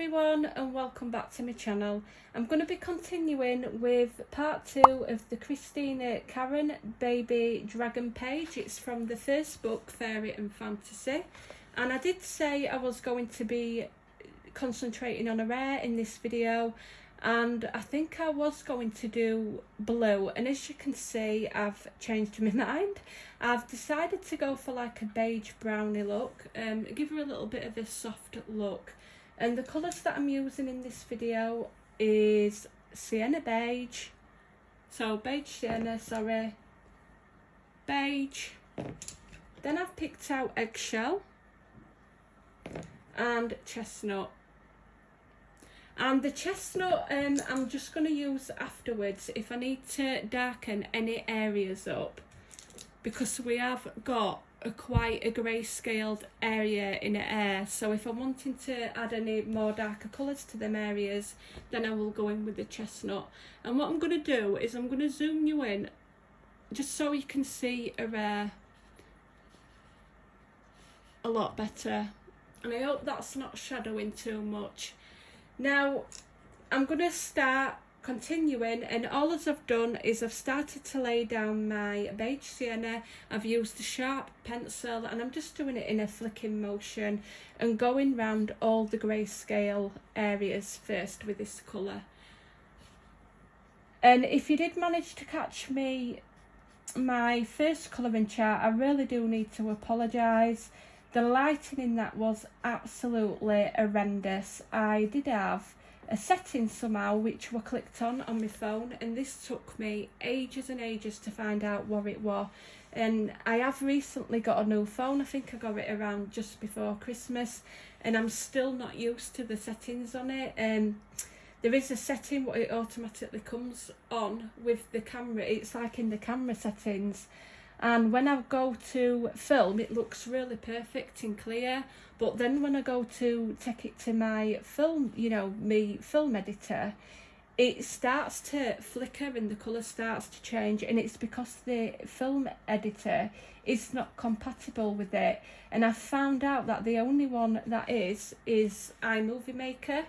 everyone and welcome back to my channel. I'm going to be continuing with part 2 of the Christina Karron baby dragon page. It's from the first book, Fairy and Fantasy, and I did say I was going to be concentrating on a rare in this video, and I think I was going to do blue, and as you can see I've changed my mind. I've decided to go for like a beige brownie look, give her a little bit of a soft look, and the colours that I'm using in this video is Sienna beige, so beige Sienna, sorry, beige, then I've picked out eggshell and chestnut. And the chestnut I'm just going to use afterwards if I need to darken any areas up, because we have got quite a grey scaled area in the air, so if I'm wanting to add any more darker colours to them areas, then I will go in with the chestnut. And what I'm going to do is I'm going to zoom you in just so you can see a lot better, and I hope that's not shadowing too much. Now I'm going to start continuing, and all as I've done is I've started to lay down my beige sienna. I've used a sharp pencil and I'm just doing it in a flicking motion and going round all the grayscale areas first with this colour. And if you did manage to catch my first colouring chart, I really do need to apologise. The lighting in that was absolutely horrendous. I did have a setting somehow which were clicked on my phone, and this took me ages and ages to find out what it was. And I have recently got a new phone. I think I got it around just before Christmas, and I'm still not used to the settings on it. There is a setting where it automatically comes on with the camera. It's like in the camera settings, and when I go to film it looks really perfect and clear, but then when I go to take it to my film, my film editor, it starts to flicker and the colour starts to change, and it's because the film editor is not compatible with it. And I found out that the only one that is iMovie Maker.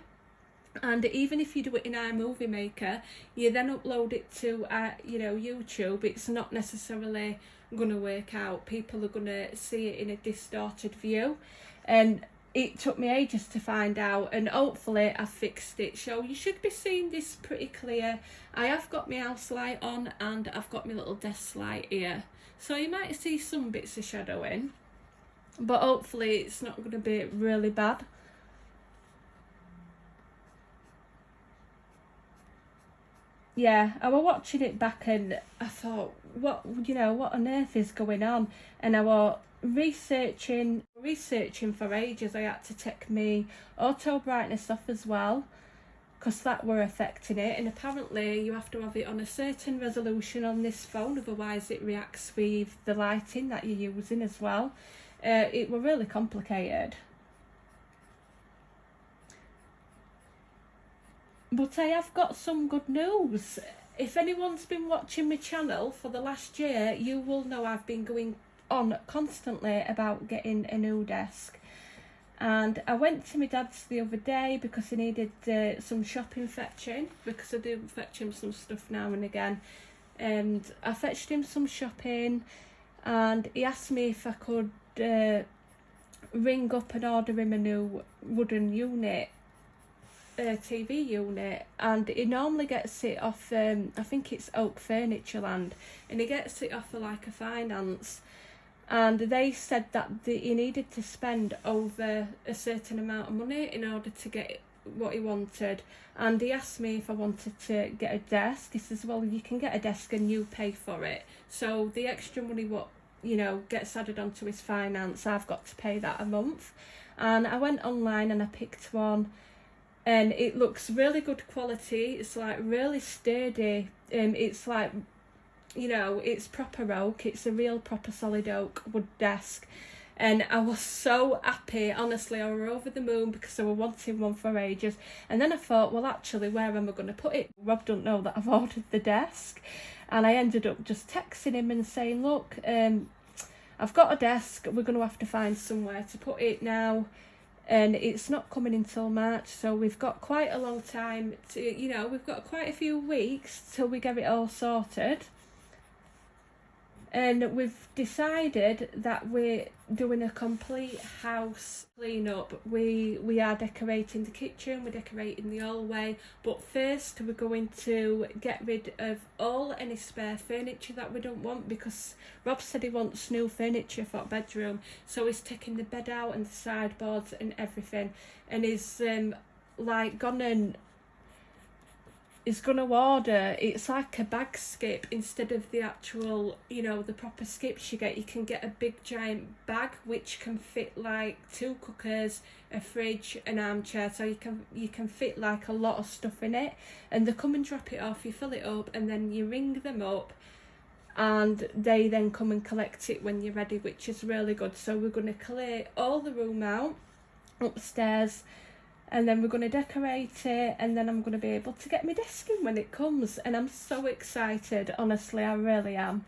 And even if you do it in iMovie Maker, you then upload it to YouTube, it's not necessarily going to work out. People are going to see it in a distorted view, and it took me ages to find out, and hopefully I fixed it. So you should be seeing this pretty clear. I have got my house light on and I've got my little desk light here, so you might see some bits of shadowing, but hopefully it's not going to be really bad. Yeah, I was watching it back and I thought, what on earth is going on? And I was researching for ages. I had to take my auto brightness off as well, because that were affecting it, and apparently you have to have it on a certain resolution on this phone, otherwise it reacts with the lighting that you're using as well. It were really complicated. But I have got some good news. If anyone's been watching my channel for the last year, you will know I've been going on constantly about getting a new desk. And I went to my dad's the other day because he needed some shopping fetching, because I do fetch him some stuff now and again. And I fetched him some shopping, and he asked me if I could ring up and order him a new wooden unit. TV unit, and he normally gets it off I think it's Oak Furnitureland, and he gets it off for like a finance, and they said that he needed to spend over a certain amount of money in order to get what he wanted. And he asked me if I wanted to get a desk. He says, well, you can get a desk and you pay for it, so the extra money what gets added onto his finance, I've got to pay that a month. And I went online and I picked one, and it looks really good quality. It's like really sturdy, it's like, it's proper oak. It's a real proper solid oak wood desk, and I was so happy. Honestly, I was over the moon because I was wanting one for ages. And then I thought, well, actually, where am I going to put it? Rob don't know that I've ordered the desk, and I ended up just texting him and saying, look, I've got a desk, we're going to have to find somewhere to put it now. and it's not coming until March, so we've got quite a long time to, you know, we've got quite a few weeks till we get it all sorted. And we've decided that we're doing a complete house clean up. We are decorating the kitchen, we're decorating the hallway, but first we're going to get rid of any spare furniture that we don't want, because Rob said he wants new furniture for our bedroom, so he's taking the bed out and the sideboards and everything, and he's like gone and is going to order, it's like a bag skip instead of the actual, you know, the proper skips you get. You can get a big giant bag which can fit like 2 cookers, a fridge, an armchair, so you can fit like a lot of stuff in it, and they come and drop it off, you fill it up, and then you ring them up and they then come and collect it when you're ready, which is really good. So we're going to clear all the room out upstairs, and then we're going to decorate it, and then I'm going to be able to get my desk in when it comes, and I'm so excited, honestly, I really am.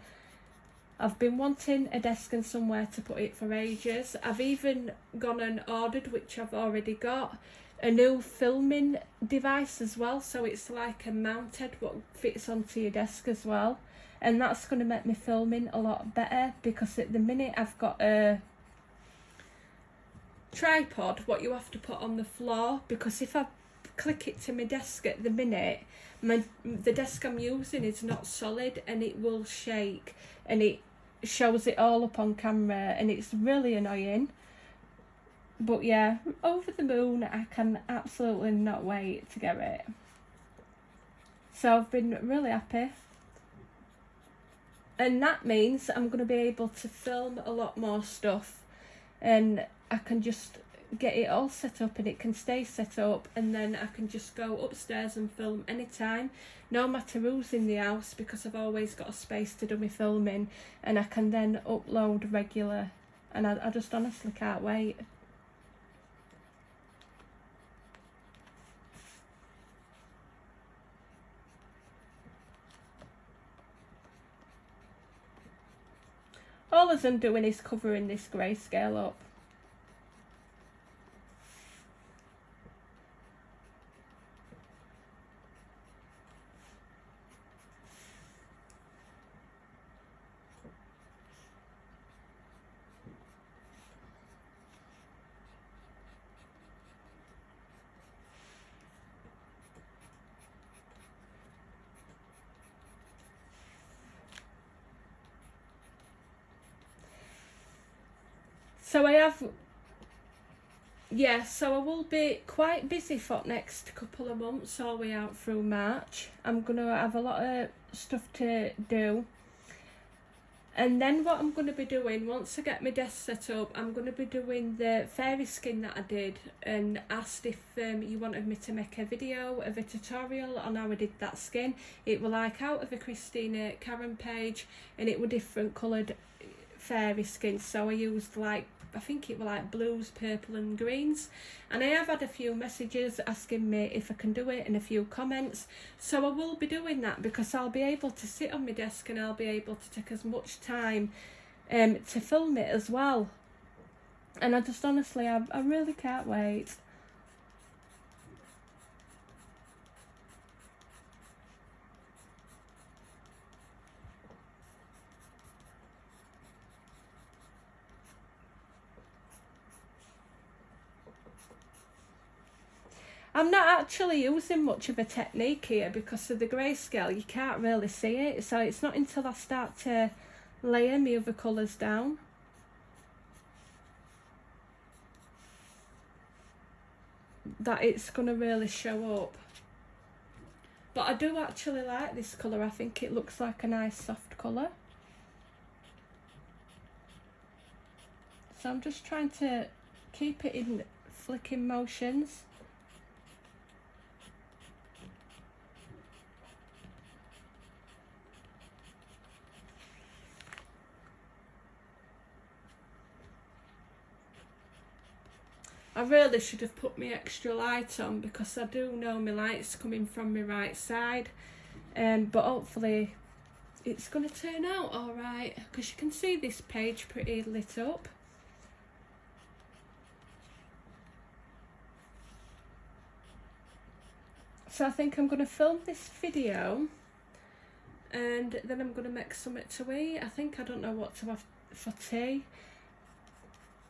I've been wanting a desk and somewhere to put it for ages. I've even gone and ordered, which I've already got, a new filming device as well, so it's like a mounted what fits onto your desk as well, and that's going to make me filming a lot better, because at the minute I've got a tripod what you have to put on the floor, because if I click it to my desk at the minute, the desk I'm using is not solid and it will shake, and it shows it all up on camera, and it's really annoying. But yeah, over the moon, I can absolutely not wait to get it. So I've been really happy, and that means I'm going to be able to film a lot more stuff, and I can just get it all set up, and it can stay set up, and then I can just go upstairs and film anytime, no matter who's in the house, because I've always got a space to do my filming, and I can then upload regular, and I just honestly can't wait. All I'm doing is covering this grayscale up. So so I will be quite busy for next couple of months, all the way out through March. I'm going to have a lot of stuff to do. And then what I'm going to be doing, once I get my desk set up, I'm going to be doing the fairy skin that I did, and asked if you wanted me to make a video of a tutorial on how I did that skin. It was like out of a Christina Karron page, and it were different coloured fairy skin, so I used like, I think it were like blues, purple and greens, and I have had a few messages asking me if I can do it, and a few comments, so I will be doing that, because I'll be able to sit on my desk and I'll be able to take as much time to film it as well, and I just honestly, I really can't wait. I'm not actually using much of a technique here because of the grayscale, you can't really see it, so it's not until I start to layer my other colours down. That it's going to really show up. But I do actually like this colour, I think it looks like a nice soft colour. So I'm just trying to keep it in flicking motions. I really should have put my extra light on, because I do know my light's coming from my right side, but hopefully it's going to turn out alright, because you can see this page pretty lit up. So I think I'm going to film this video and then I'm going to make something to eat. I don't know what to have for tea.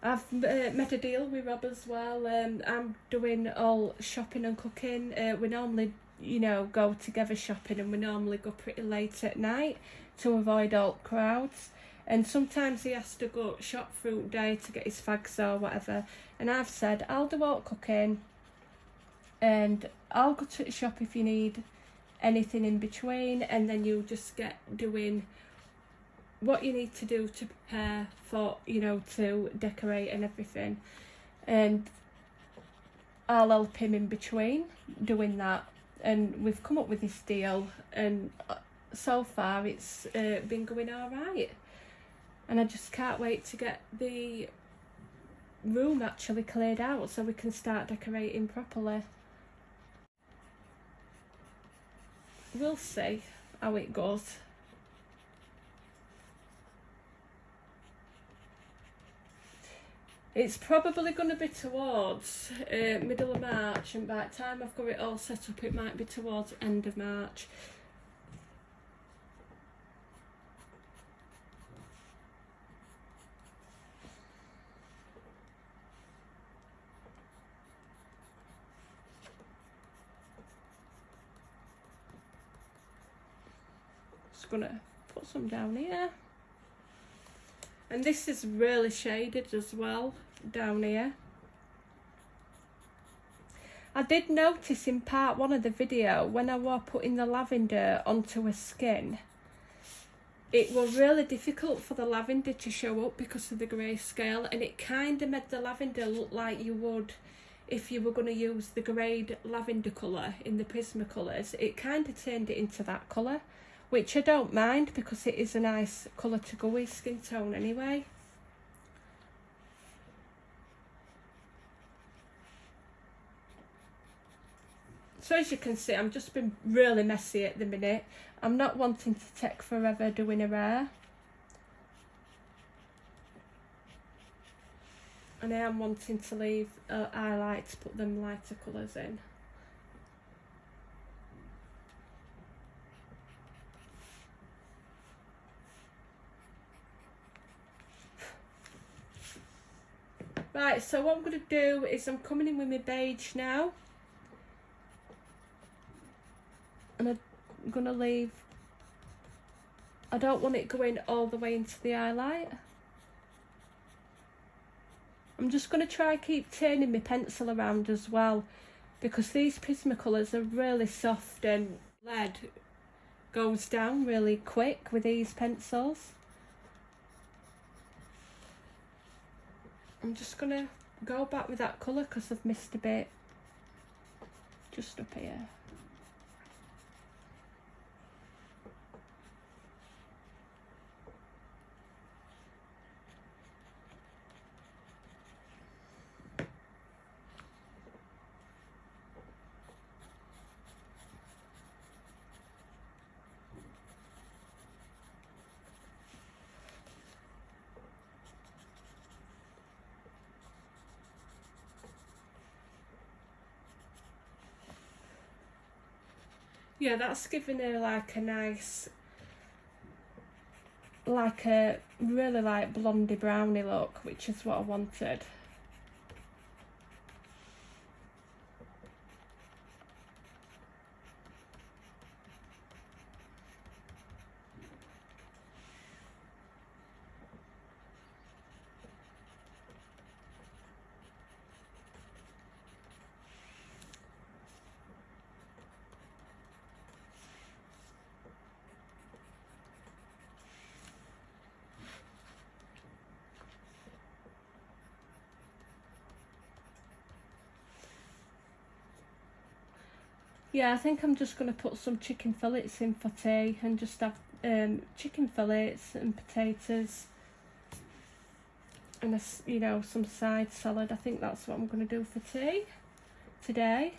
I've made a deal with Rob as well. I'm doing all shopping and cooking. We normally, you know, go together shopping, and we normally go pretty late at night to avoid all crowds. And sometimes he has to go shop fruit day to get his fags or whatever. And I've said, I'll do all cooking and I'll go to the shop if you need anything in between, and then you just get doing what you need to do to prepare for, you know, to decorate and everything. And I'll help him in between doing that. And we've come up with this deal, and so far it's been going all right. And I just can't wait to get the room actually cleared out so we can start decorating properly. We'll see how it goes. It's probably going to be towards middle of March, and by the time I've got it all set up it might be towards the end of March. Just gonna put some down here. And this is really shaded as well down here. I did notice in part one of the video when I was putting the lavender onto a skin, it was really difficult for the lavender to show up because of the grayscale, and it kind of made the lavender look like you would if you were going to use the grade lavender colour in the Prismacolors. It kind of turned it into that colour, which I don't mind because it is a nice colour to go with skin tone anyway. So as you can see, I'm just been really messy at the minute. I'm not wanting to take forever doing her hair. And I am wanting to leave highlight to put them lighter colours in. Right, so what I'm going to do is I'm coming in with my beige now. And I'm going to leave, I don't want it going all the way into the highlight. I'm just going to try keep turning my pencil around as well, because these Prismacolors are really soft and lead goes down really quick with these pencils. I'm just going to go back with that colour because I've missed a bit just up here. Yeah, that's giving her like a nice, like a really like blondie brownie look, which is what I wanted. Yeah, I think I'm just going to put some chicken fillets in for tea and just have chicken fillets and potatoes and you know, some side salad. I think that's what I'm going to do for tea today.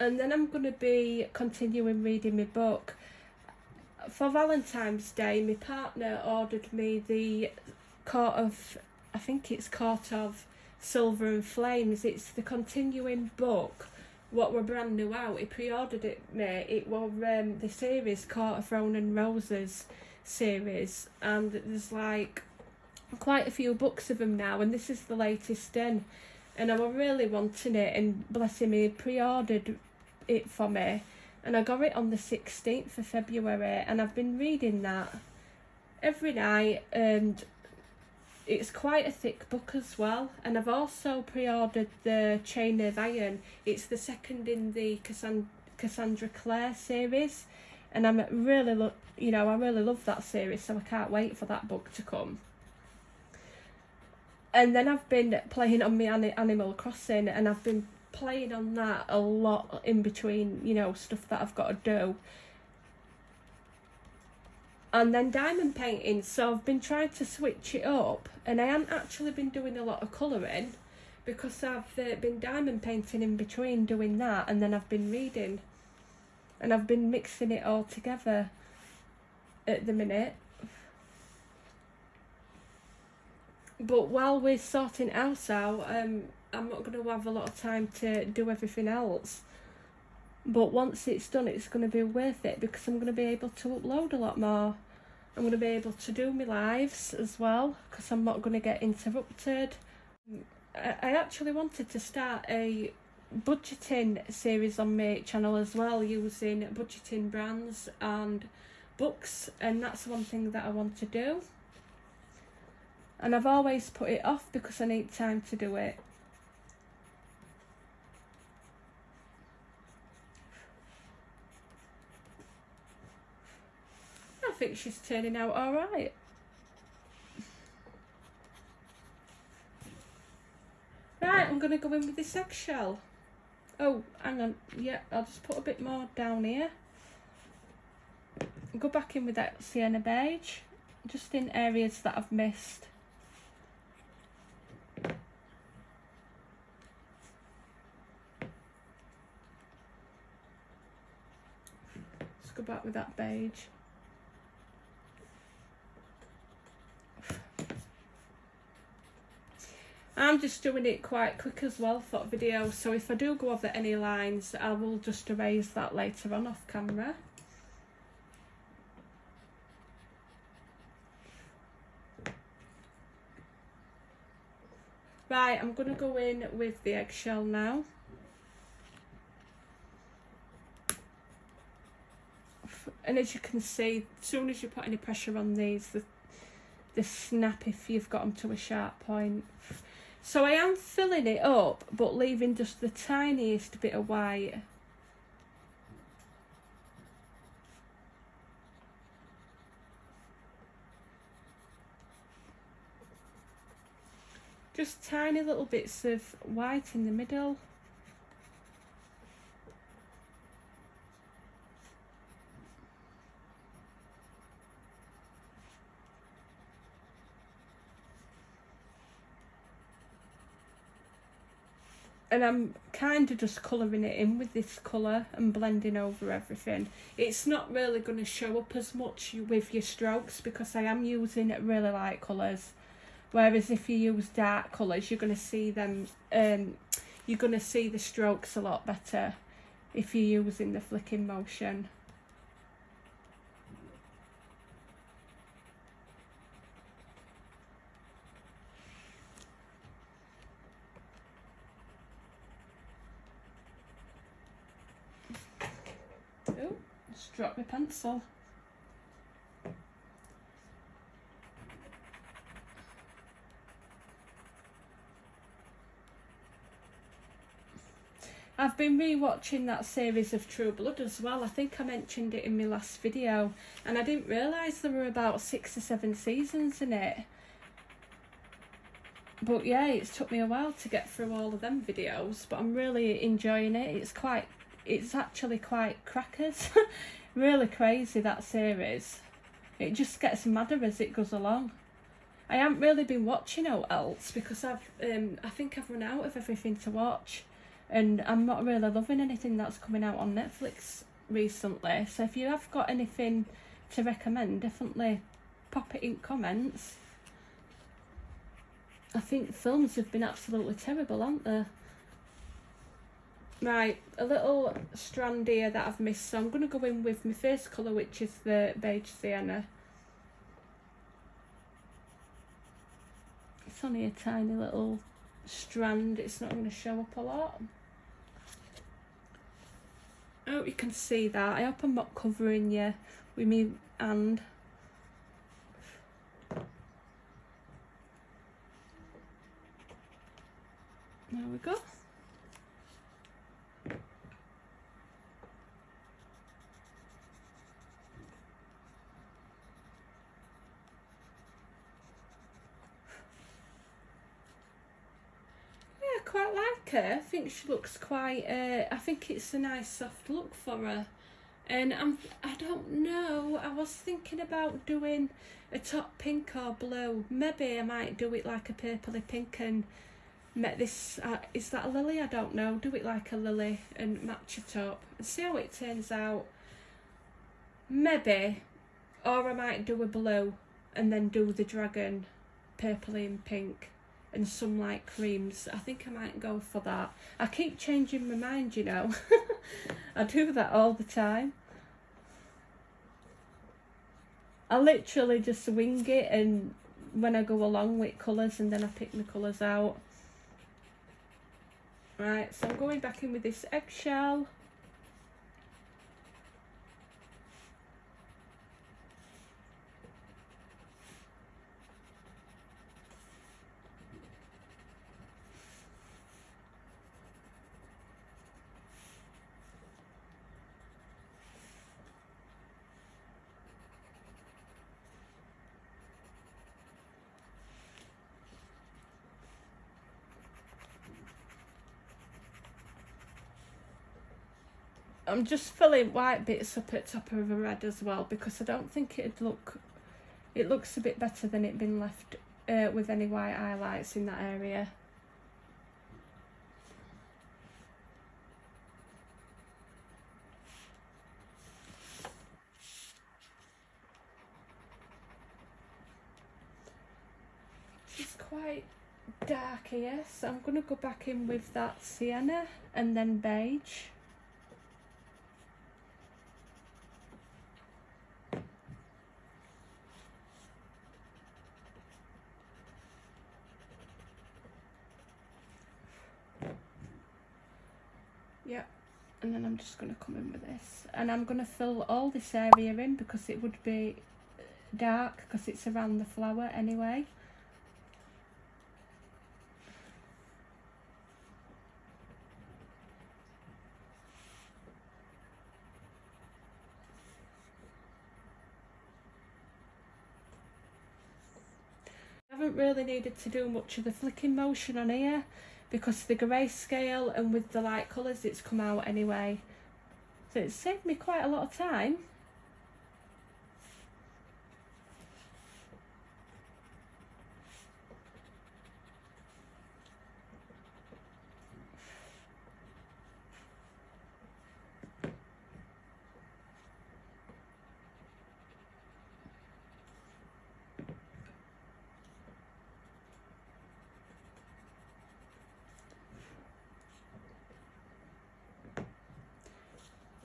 And then I'm going to be continuing reading my book. For Valentine's Day, my partner ordered me the Court of I think it's Court of Silver and Flames. It's the continuing book, what were brand new out. He pre-ordered it, mate. It was the series Court of Throne and Roses series, and there's like quite a few books of them now, and this is the latest in. And I was really wanting it, and bless him, he pre-ordered it for me, and I got it on the 16th of February, and I've been reading that every night, and it's quite a thick book as well. And I've also pre-ordered the Chain of Iron. It's the second in the Cassandra Clare series, and I'm really I really love that series, so I can't wait for that book to come. And then I've been playing on my Animal Crossing, and I've been playing on that a lot in between, stuff that I've got to do. And then diamond painting, so I've been trying to switch it up, and I haven't actually been doing a lot of colouring because I've been diamond painting in between doing that, and then I've been reading, and I've been mixing it all together at the minute. But while we're sorting house out, I'm not going to have a lot of time to do everything else. But once it's done, it's going to be worth it, because I'm going to be able to upload a lot more. I'm going to be able to do my lives as well, because I'm not going to get interrupted. I actually wanted to start a budgeting series on my channel as well, using budgeting brands and books, and that's one thing that I want to do. And I've always put it off because I need time to do it. I think she's turning out alright. Right, I'm going to go in with this eggshell. Oh, hang on. Yeah, I'll just put a bit more down here. Go back in with that Sienna beige, just in areas that I've missed. Let's go back with that beige. I'm just doing it quite quick as well for the video, so if I do go over any lines, I will just erase that later on off camera. Right, I'm going to go in with the eggshell now. And as you can see, as soon as you put any pressure on these, they snap if you've got them to a sharp point. So I am filling it up, but leaving just the tiniest bit of white. Just tiny little bits of white in the middle. And I'm kind of just colouring it in with this colour and blending over everything. It's not really going to show up as much with your strokes because I am using really light colours. Whereas if you use dark colours, you're going to see them, you're going to see the strokes a lot better if you're using the flicking motion. Oh, just dropped my pencil. I've been re-watching that series of True Blood as well. I think I mentioned it in my last video, and I didn't realise there were about 6 or 7 seasons in it. But yeah, it's took me a while to get through all of them videos, but I'm really enjoying it. It's actually quite crackers. Really crazy, that series. It just gets madder as it goes along. I haven't really been watching out else because I think I've run out of everything to watch, and I'm not really loving anything that's coming out on Netflix recently. So if you have got anything to recommend, definitely pop it in comments. I think films have been absolutely terrible, haven't they? Right, a little strand here that I've missed, so I'm going to go in with my first colour, which is the beige sienna. It's only a tiny little strand, it's not going to show up a lot. I hope you can see that. I hope I'm not covering you with me hand. There we go. Quite like her. I think she looks quite I think it's a nice soft look for her, and I don't know, I was thinking about doing a top pink or blue. Maybe I might do it like a purpley pink and make this is that a lily? I don't know, do it like a lily and match it up and see how it turns out. Maybe, or I might do a blue and then do the dragon purpley and pink and some light creams. I think I might go for that. I keep changing my mind, you know. I do that all the time. I literally just wing it, and when I go along with colours, and then I pick my colours out. Right, so I'm going back in with this eggshell. I'm just filling white bits up at top of a red as well, because I don't think it'd look, it looks a bit better than it been left with any white highlights in that area. It's quite dark here, so I'm going to go back in with that sienna and then beige. Yep, and then I'm just going to come in with this, and I'm going to fill all this area in because it would be dark because it's around the flower anyway. I haven't really needed to do much of the flicking motion on here because the grayscale and with the light colours it's come out anyway, so it saved me quite a lot of time.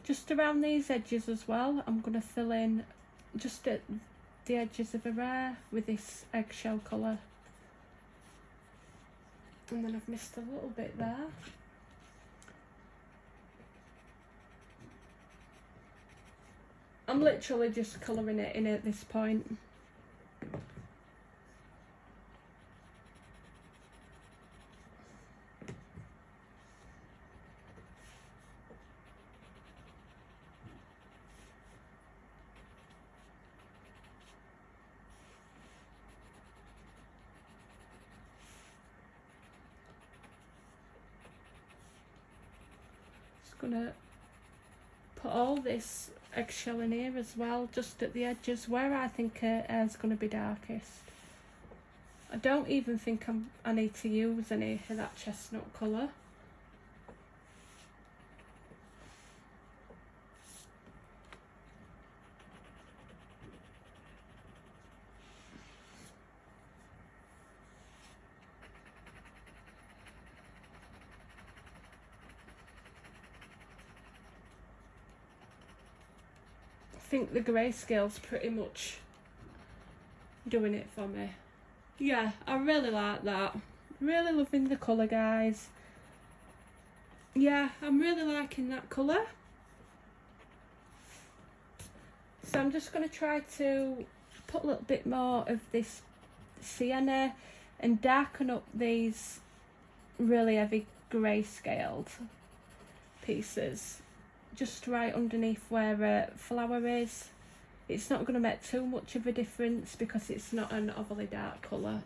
Just around these edges as well, I'm going to fill in just at the edges of her hair with this eggshell colour. And then I've missed a little bit there. I'm literally just colouring it in at this point. Gonna put all this eggshell in here as well, just at the edges where I think her hair's gonna be darkest. I don't even think I need to use any of that chestnut colour. think the grayscale's pretty much doing it for me. Yeah, I really like that. Really loving the colour, guys. Yeah, I'm really liking that colour. So I'm just going to try to put a little bit more of this sienna and darken up these really heavy grayscaled pieces just right underneath where a flower is. It's not going to make too much of a difference because it's not an overly dark colour.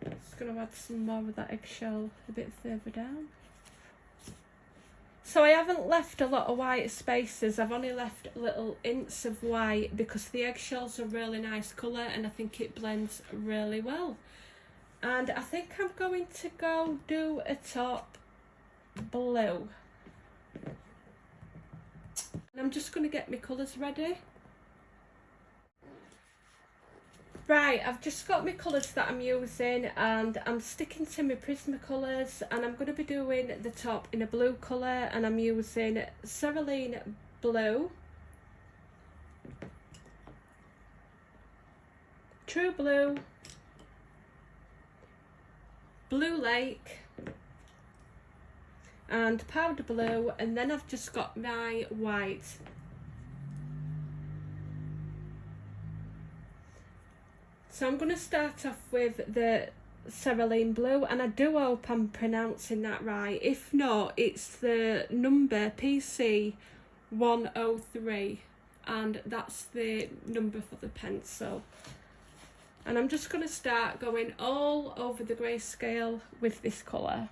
Just going to add some more of that eggshell a bit further down. So I haven't left a lot of white spaces, I've only left little hints of white because the eggshell's a really nice colour and I think it blends really well. And I think I'm going to go do a top blue. And I'm just going to get my colours ready. Right, I've just got my colours that I'm using and I'm sticking to my prismacolors, and I'm going to be doing the top in a blue colour, and I'm using cerulean blue, true blue, blue lake and powder blue, and then I've just got my white. So I'm going to start off with the cerulean blue, and I do hope I'm pronouncing that right. If not, it's the number PC103, and that's the number for the pencil. And I'm just going to start going all over the grayscale with this colour.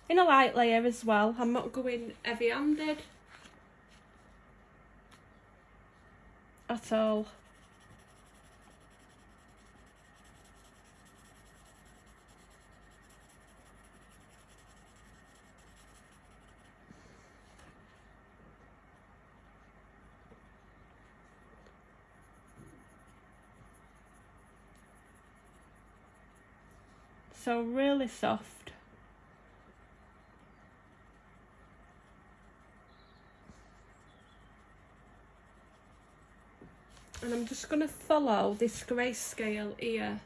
In a light layer as well, I'm not going heavy-handed at all. So really soft. And I'm just going to follow this grayscale here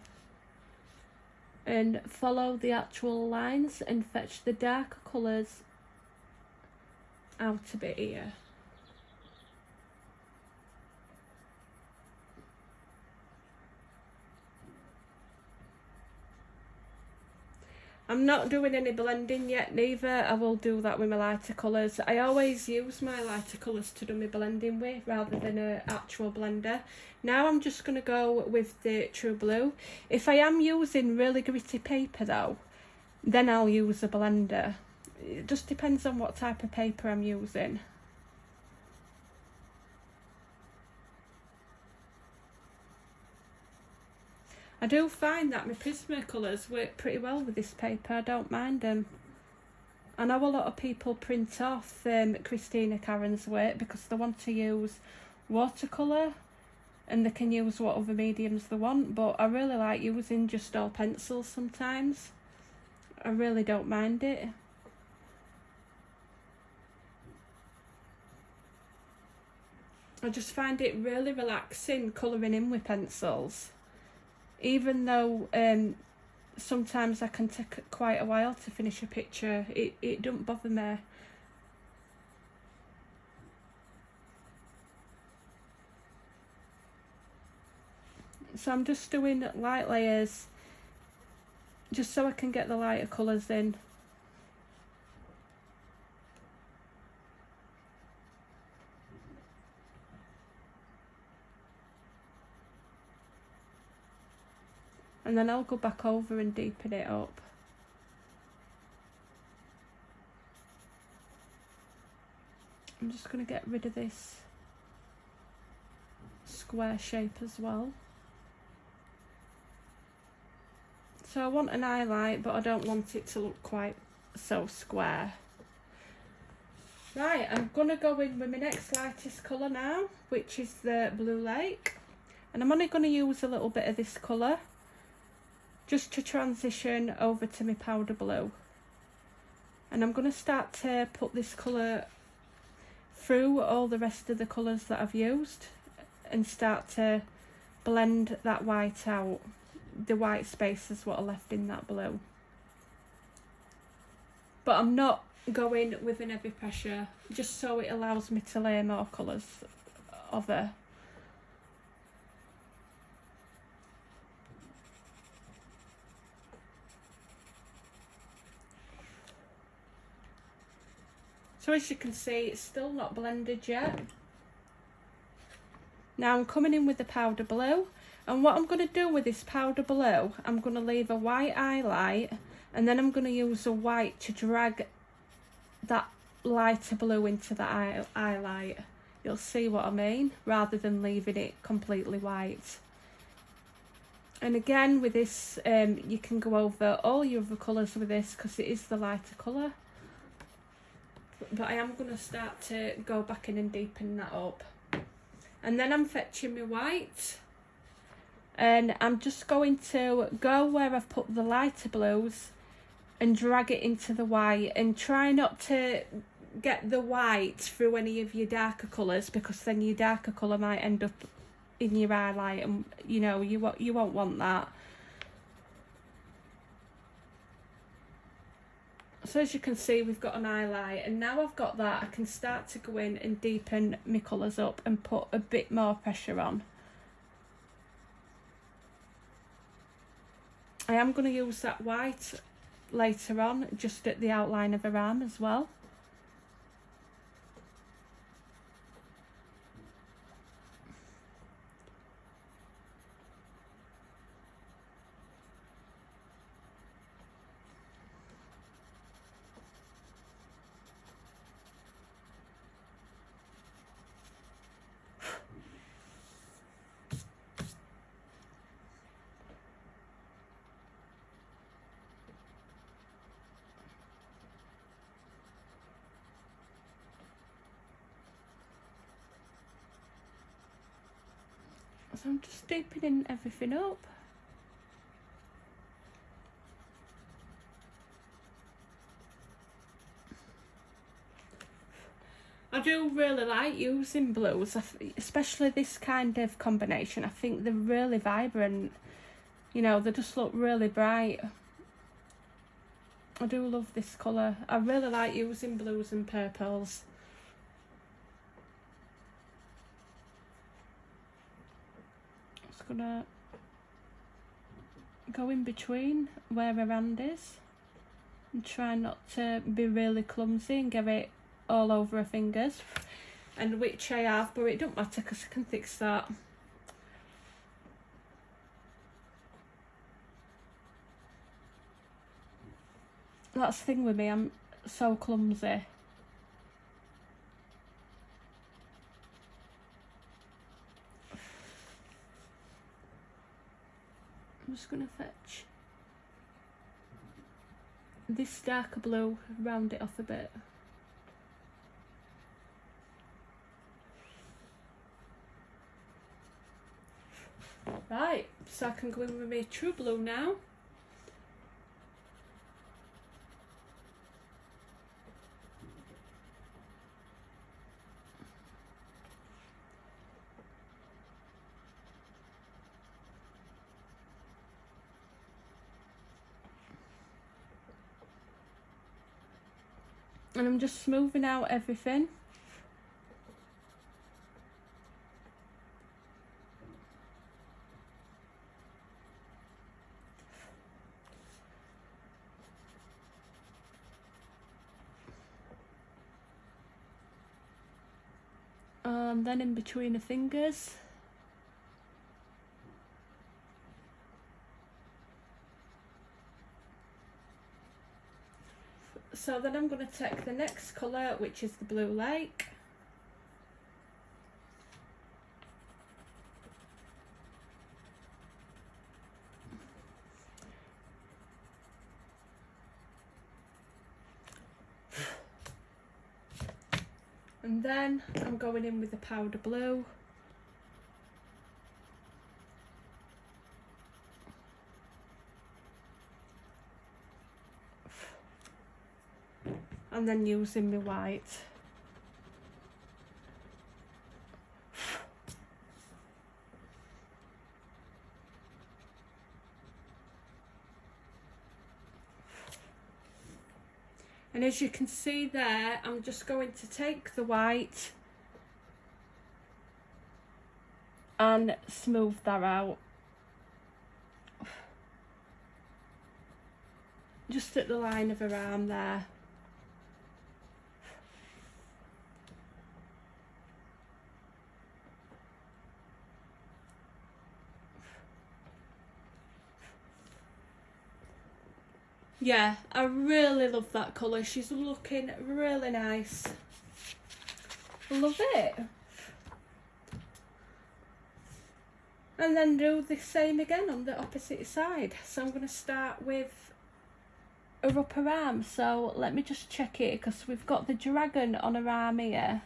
and follow the actual lines and fetch the darker colours out a bit here. I'm not doing any blending yet neither. I will do that with my lighter colours. I always use my lighter colours to do my blending with rather than an actual blender. Now I'm just going to go with the true blue. If I am using really gritty paper though, then I'll use a blender. It just depends on what type of paper I'm using. I do find that my prismacolors work pretty well with this paper. I don't mind them. I know a lot of people print off Christina Karron's work because they want to use watercolour and they can use what other mediums they want, but I really like using just all pencils sometimes. I really don't mind it. I just find it really relaxing colouring in with pencils. Even though sometimes I can take quite a while to finish a picture, it don't bother me. So I'm just doing light layers just so I can get the lighter colours in. And then I'll go back over and deepen it up. I'm just going to get rid of this square shape as well. So I want an highlight, but I don't want it to look quite so square. Right, I'm gonna go in with my next lightest colour now, which is the Blue Lake. And I'm only gonna use a little bit of this colour just to transition over to my powder blue. And I'm gonna start to put this colour through all the rest of the colours that I've used and start to blend that white out. The white spaces what are left in that blue. But I'm not going with an heavy pressure, just so it allows me to layer more colours over. So as you can see, it's still not blended yet. Now I'm coming in with the powder blue, and what I'm going to do with this powder blue, I'm going to leave a white highlight, and then I'm going to use a white to drag that lighter blue into the highlight. You'll see what I mean, rather than leaving it completely white. And again with this, you can go over all your other colours with this because it is the lighter colour. But I am going to start to go back in and deepen that up. And then I'm fetching my white. And I'm just going to go where I've put the lighter blues and drag it into the white. And try not to get the white through any of your darker colours, because then your darker colour might end up in your highlight, and you know, you won't want that. So as you can see, we've got an highlight, and now I've got that, I can start to go in and deepen my colours up and put a bit more pressure on. I am going to use that white later on, just at the outline of her arm as well. So I'm just deepening everything up. I do really like using blues, especially this kind of combination. I think they're really vibrant, you know, they just look really bright. I do love this colour. I really like using blues and purples. Just gonna go in between where her hand is and try not to be really clumsy and get it all over her fingers, and which I have, but it don't matter because I can fix that. That's the thing with me, I'm so clumsy. I'm just going to fetch this darker blue, round it off a bit. Right, so I can go in with my true blue now. And I'm just smoothing out everything. And then in between the fingers. So then I'm going to take the next colour, which is the Blue Lake. And then I'm going in with the powder blue. And then using my white. And as you can see there, I'm just going to take the white and smooth that out. Just at the line of her arm there. Yeah, I really love that colour. She's looking really nice. Love it. And then do the same again on the opposite side. So I'm going to start with her upper arm. So let me just check it, because we've got the dragon on her arm here.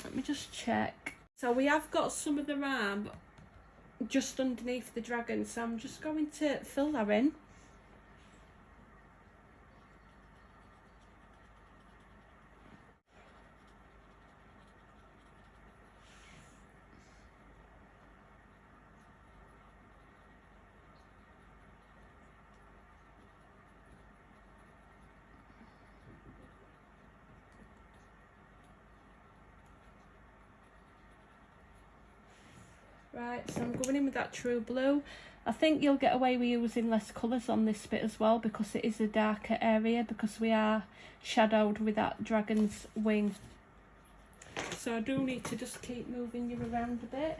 Let me just check. So we have got some of the arm just underneath the dragon, so I'm just going to fill that in. Right, so I'm going in with that true blue. I think you'll get away with using less colours on this bit as well, because it is a darker area, because we are shadowed with that dragon's wing. So I do need to just keep moving you around a bit.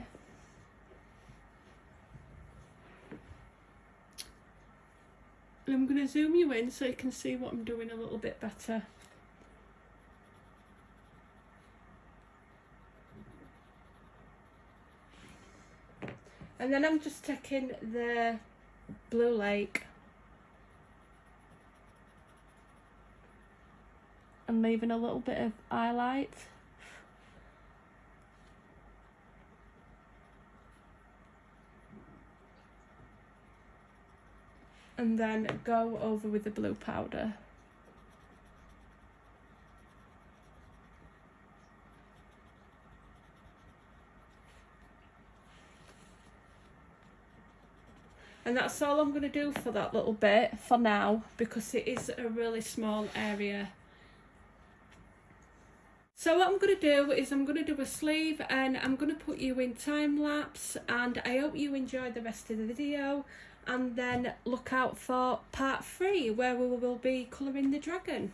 And I'm going to zoom you in so you can see what I'm doing a little bit better. And then I'm just taking the blue lake and leaving a little bit of highlight. And then go over with the blue powder. And that's all I'm going to do for that little bit for now, because it is a really small area. So what I'm going to do is I'm going to do a sleeve, and I'm going to put you in time lapse, and I hope you enjoy the rest of the video, and then look out for part 3 where we will be colouring the dragon.